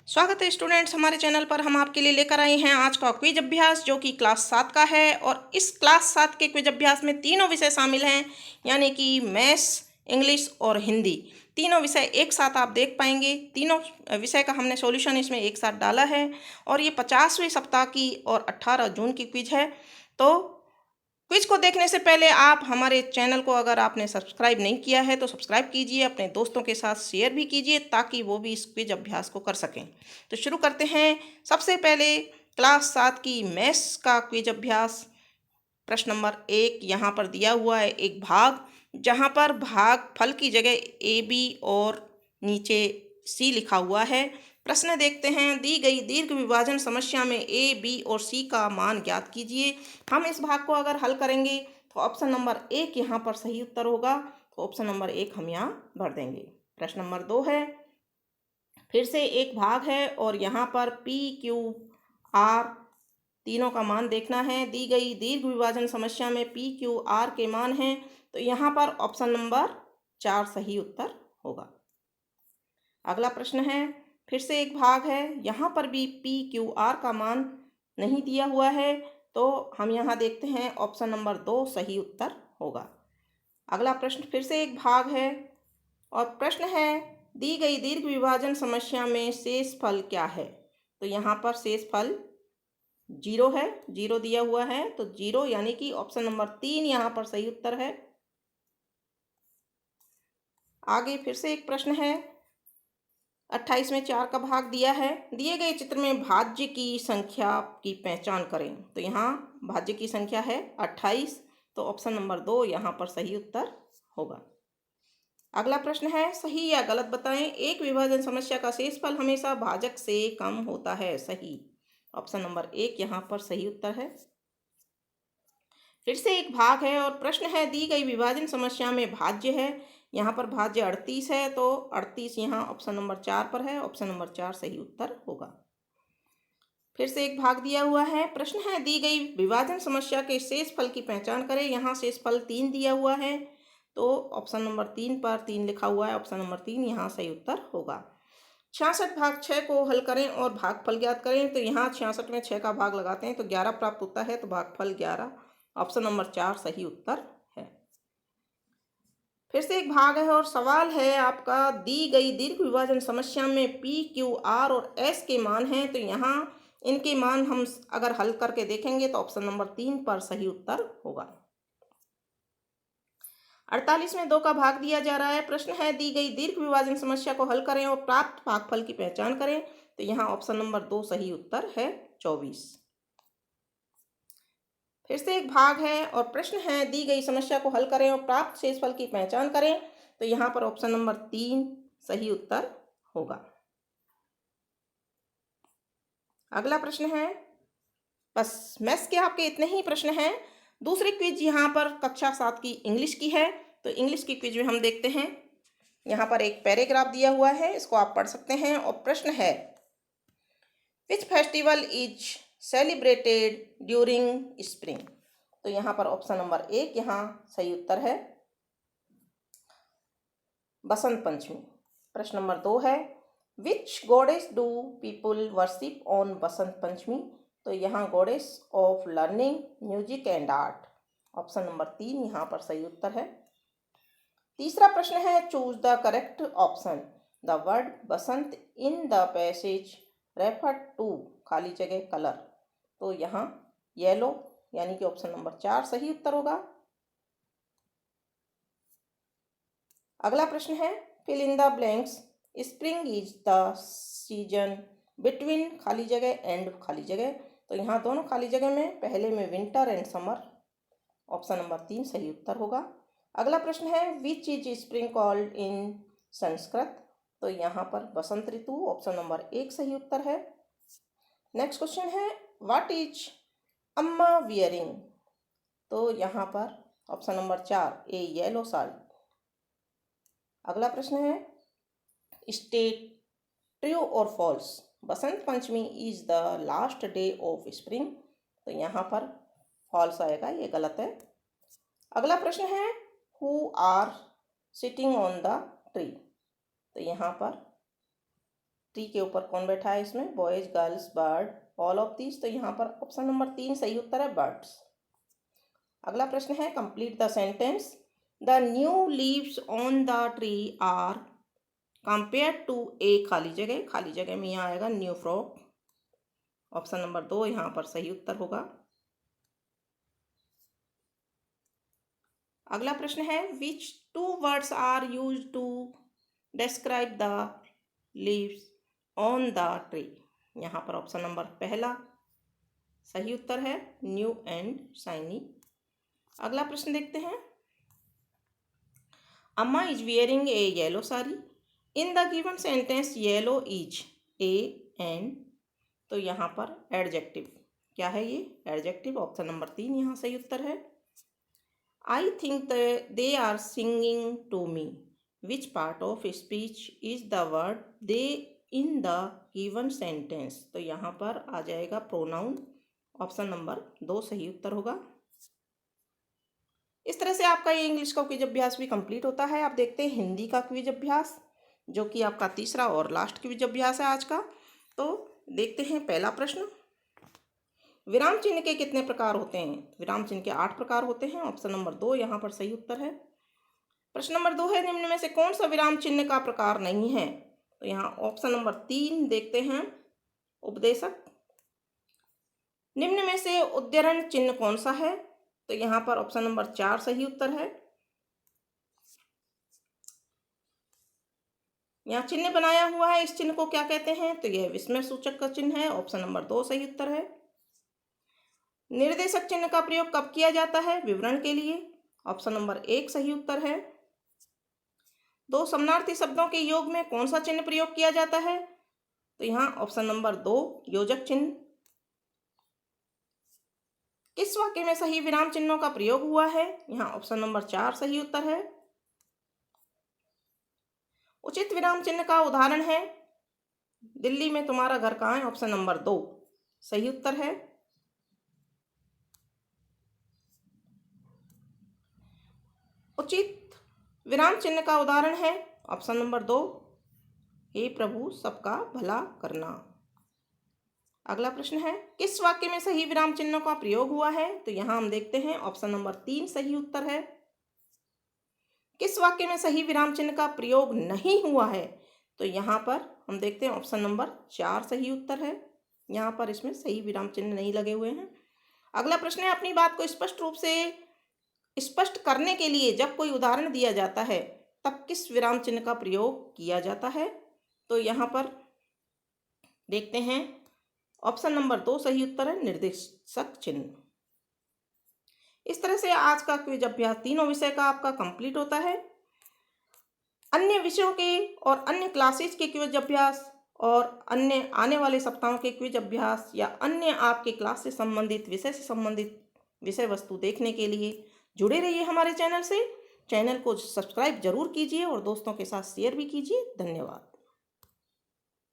स्वागत है स्टूडेंट्स, हमारे चैनल पर हम आपके लिए लेकर आए हैं आज का क्विज अभ्यास जो कि क्लास 7 का है। और इस क्लास 7 के क्विज अभ्यास में तीनों विषय शामिल हैं, यानी कि मैथ्स, इंग्लिश और हिंदी। तीनों विषय एक साथ आप देख पाएंगे। तीनों विषय का हमने सॉल्यूशन इसमें एक साथ डाला है और ये 50वें सप्ताह की और 18 जून की क्विज है। तो क्विज को देखने से पहले आप हमारे चैनल को अगर आपने सब्सक्राइब नहीं किया है तो सब्सक्राइब कीजिए, अपने दोस्तों के साथ शेयर भी कीजिए ताकि वो भी इस क्विज अभ्यास को कर सकें। तो शुरू करते हैं। सबसे पहले क्लास 7 की मैथ्स का क्विज अभ्यास। प्रश्न नंबर 1 यहाँ पर दिया हुआ है, एक भाग, जहाँ पर भाग फल की जगह ए बी और नीचे सी लिखा हुआ है। प्रश्न देखते हैं। दी गई दीर्घ विभाजन समस्या में ए बी और सी का मान ज्ञात कीजिए। हम इस भाग को अगर हल करेंगे तो ऑप्शन नंबर 1 यहाँ पर सही उत्तर होगा, तो ऑप्शन नंबर 1 हम यहाँ भर देंगे। प्रश्न नंबर 2 है, फिर से एक भाग है और यहाँ पर पी क्यू आर तीनों का मान देखना है। दी गई दीर्घ विभाजन समस्या में पी क्यू आर के मान हैं, तो यहाँ पर ऑप्शन नंबर 4 सही उत्तर होगा। अगला प्रश्न है, फिर से एक भाग है, यहाँ पर भी पी क्यू आर का मान नहीं दिया हुआ है, तो हम यहाँ देखते हैं ऑप्शन नंबर 2 सही उत्तर होगा। अगला प्रश्न फिर से एक भाग है और प्रश्न है, दी गई दीर्घ विभाजन समस्या में शेष फल क्या है। तो यहाँ पर शेष फल 0 है, 0 दिया हुआ है, तो 0 यानी कि ऑप्शन नंबर 3 यहाँ पर सही उत्तर है। आगे फिर से एक प्रश्न है, 28 में 4 का भाग दिया है। दिए गए चित्र में भाज्य की संख्या की पहचान करें। तो यहाँ भाज्य की संख्या है 28, तो ऑप्शन नंबर 2 यहाँ पर सही उत्तर होगा। अगला प्रश्न है, सही या गलत बताएं। एक विभाजन समस्या का शेषफल हमेशा भाजक से कम होता है। सही, ऑप्शन नंबर 1 यहाँ पर सही उत्तर है। फिर से एक भाग है और प्रश्न है, दी गई विभाजन समस्या में भाज्य है। यहाँ पर भाज्य 38 है, तो 38 यहाँ ऑप्शन नंबर 4 पर है। ऑप्शन नंबर 4 सही उत्तर होगा। फिर से एक भाग दिया हुआ है। प्रश्न है, दी गई विभाजन समस्या के शेषफल की पहचान करें। यहाँ शेषफल 3 दिया हुआ है, तो ऑप्शन नंबर 3 पर 3 लिखा हुआ है। ऑप्शन नंबर 3 यहाँ सही उत्तर होगा। 66 भाग 6 को हल करें और भागफल ज्ञात करें। तो यहाँ 66 में 6 का भाग लगाते हैं तो 11 प्राप्त होता है, तो भागफल 11, ऑप्शन नंबर 4 सही उत्तर है। फिर से एक भाग है और सवाल है आपका, दी गई दीर्घ विभाजन समस्या में पी क्यू आर और एस के मान हैं। तो यहाँ इनके मान हम अगर हल करके देखेंगे तो ऑप्शन नंबर 3 पर सही उत्तर होगा। 48 में 2 का भाग दिया जा रहा है। प्रश्न है, दी गई दीर्घ विभाजन समस्या को हल करें और प्राप्त भागफल की पहचान करें। तो यहाँ ऑप्शन नंबर 2 सही उत्तर है, 24। फिर से एक भाग है और प्रश्न है, दी गई समस्या को हल करें और प्राप्त शेषफल की पहचान करें। तो यहाँ पर ऑप्शन नंबर 3 सही उत्तर होगा। अगला प्रश्न है, बस मैथ्स के आपके इतने ही प्रश्न हैं। दूसरी क्विज यहाँ पर कक्षा 7 की इंग्लिश की है। तो इंग्लिश की क्विज में हम देखते हैं। यहाँ पर एक पैराग्राफ दिया हुआ है, इसको आप पढ़ सकते हैं। और प्रश्न है, which festival is celebrated during spring. तो यहाँ पर ऑप्शन नंबर 1 यहाँ सही उत्तर है, बसंत पंचमी। प्रश्न नंबर 2 है, which goddess do people worship on Basant Panchami. तो यहाँ goddess of learning, music and art, option number 3 यहाँ पर सही उत्तर है। तीसरा प्रश्न है, choose the correct option. The word Basant in the passage refer to खाली जगह कलर। तो यहाँ येलो यानी कि ऑप्शन नंबर 4 सही उत्तर होगा। अगला प्रश्न है, fill in the blanks. Spring is the season between खाली जगह एंड खाली जगह। तो यहाँ दोनों खाली जगह में पहले में winter and summer, option number 3 सही उत्तर होगा। अगला प्रश्न है, which is spring called in Sanskrit. तो यहाँ पर बसंत ऋतु, ऑप्शन नंबर 1 सही उत्तर है। नेक्स्ट क्वेश्चन है, व्हाट इज अम्मा वियरिंग। तो यहाँ पर option number 4 a yellow sari. अगला प्रश्न है, स्टेट ट्रू और false. Basant Panchami is the last day of spring. तो यहाँ पर फॉल्स आएगा, ये गलत है। अगला प्रश्न है, who are sitting on the tree. तो यहाँ पर ट्री के ऊपर कौन बैठा है इसमें? Boys, girls, bird, all of these. तो यहाँ पर ऑप्शन नंबर 3 सही उत्तर है, बर्ड्स। अगला प्रश्न है complete the sentence. The new leaves on the tree are compare to a खाली जगह में यहाँ आएगा न्यू फ्रॉक। ऑप्शन नंबर 2 यहाँ पर सही उत्तर होगा। अगला प्रश्न है which 2 words are used to describe the leaves on the tree. यहाँ पर ऑप्शन नंबर पहला सही उत्तर है, न्यू एंड शाइनी। अगला प्रश्न देखते हैं। अम्मा is wearing A yellow sari. In the given sentence yellow is A and. तो यहाँ पर एडजेक्टिव क्या है? ये एडजेक्टिव। ऑप्शन नंबर 3 यहाँ सही उत्तर है। I think they are singing to me. Which part of speech is the word they in the given sentence. तो यहाँ पर आ जाएगा प्रोनाउन। ऑप्शन नंबर 2 सही उत्तर होगा। इस तरह से आपका ये इंग्लिश का क्विज अभ्यास भी कंप्लीट होता है। आप देखते हैं हिंदी का क्विज अभ्यास, जो कि आपका तीसरा और लास्ट क्विज अभ्यास है आज का। तो देखते हैं पहला प्रश्न। विराम चिन्ह के कितने प्रकार होते हैं? विराम चिन्ह के 8 प्रकार होते हैं। ऑप्शन नंबर 2 यहाँ पर सही उत्तर है। प्रश्न नंबर 2 है निम्न में से कौन सा विराम चिन्ह का प्रकार नहीं है? तो यहाँ ऑप्शन नंबर 3 देखते हैं, उपदेशक। निम्न में से उद्धरण चिन्ह कौन सा है? तो यहाँ पर ऑप्शन नंबर 4 सही उत्तर है। यहाँ चिन्ह बनाया हुआ है, इस चिन्ह को क्या कहते हैं? तो यह विस्मय सूचक का चिन्ह है। ऑप्शन नंबर 2 सही उत्तर है। निर्देशक चिन्ह का प्रयोग कब किया जाता है? विवरण के लिए। ऑप्शन नंबर 1 सही उत्तर है। 2 समानार्थी शब्दों के योग में कौन सा चिन्ह प्रयोग किया जाता है? तो यहाँ ऑप्शन नंबर 2 योजक चिन्ह। किस वाक्य में सही विराम चिन्हों का प्रयोग हुआ है? यहाँ ऑप्शन नंबर 4 सही उत्तर है। उचित विराम चिन्ह का उदाहरण है दिल्ली में तुम्हारा घर कहाँ है? ऑप्शन नंबर 2 सही उत्तर है। उचित विराम चिन्ह का उदाहरण है ऑप्शन नंबर 2 हे प्रभु सबका भला करना। अगला प्रश्न है किस वाक्य में सही विराम चिन्हों का प्रयोग हुआ है? तो यहाँ हम देखते हैं ऑप्शन नंबर 3 सही उत्तर है। किस वाक्य में सही विराम चिन्ह का प्रयोग नहीं हुआ है? तो यहाँ पर हम देखते हैं ऑप्शन नंबर 4 सही उत्तर है। यहाँ पर इसमें सही विराम चिन्ह नहीं लगे हुए हैं। अगला प्रश्न है अपनी बात को स्पष्ट रूप से स्पष्ट करने के लिए जब कोई उदाहरण दिया जाता है तब किस विराम चिन्ह का प्रयोग किया जाता है? तो यहाँ पर देखते हैं ऑप्शन नंबर 2 सही उत्तर है, निर्देशक चिन्ह। इस तरह से आज का क्विज अभ्यास तीनों विषय का आपका कंप्लीट होता है। अन्य विषयों के और अन्य क्लासेज के क्विज अभ्यास और अन्य आने वाले सप्ताहों के क्विज अभ्यास या अन्य आपके क्लास से संबंधित विषय वस्तु देखने के लिए जुड़े रहिए हमारे चैनल से। चैनल को सब्सक्राइब जरूर कीजिए और दोस्तों के साथ शेयर भी कीजिए। धन्यवाद।